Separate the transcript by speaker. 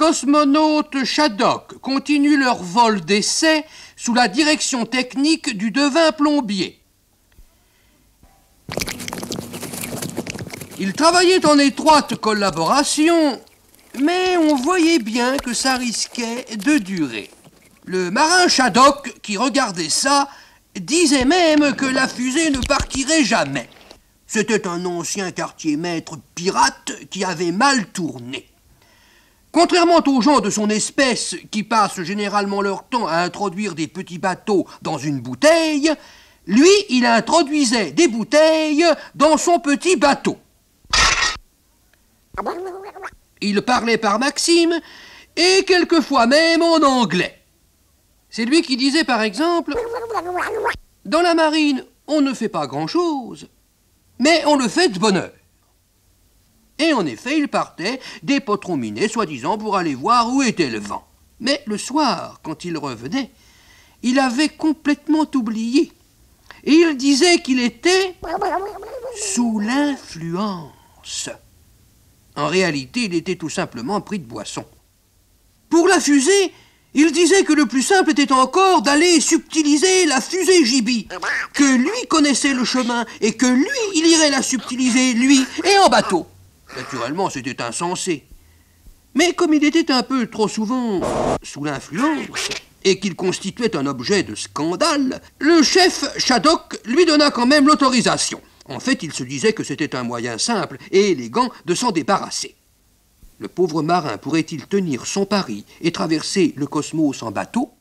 Speaker 1: cosmonautes Shadok continuent leur vol d'essai sous la direction technique du devin plombier. Ils travaillaient en étroite collaboration, mais on voyait bien que ça risquait de durer. Le marin Shadok, qui regardait ça, disait même que la fusée ne partirait jamais. C'était un ancien quartier-maître pirate qui avait mal tourné. Contrairement aux gens de son espèce qui passent généralement leur temps à introduire des petits bateaux dans une bouteille, lui, il introduisait des bouteilles dans son petit bateau. Il parlait par maxime et quelquefois même en anglais. C'est lui qui disait par exemple « Dans la marine, on ne fait pas grand-chose, mais on le fait de bonne heure. » Et en effet, il partait des potrons minés, soi-disant pour aller voir où était le vent. Mais le soir, quand il revenait, il avait complètement oublié. Et il disait qu'il était sous l'influence. En réalité, il était tout simplement pris de boisson. Pour la fusée, il disait que le plus simple était encore d'aller subtiliser la fusée J.B., que lui connaissait le chemin et que lui, il irait la subtiliser, lui, et en bateau. Naturellement, c'était insensé. Mais comme il était un peu trop souvent sous l'influence et qu'il constituait un objet de scandale, le chef Shadok lui donna quand même l'autorisation. En fait, il se disait que c'était un moyen simple et élégant de s'en débarrasser. Le pauvre marin pourrait-il tenir son pari et traverser le cosmos en bateau?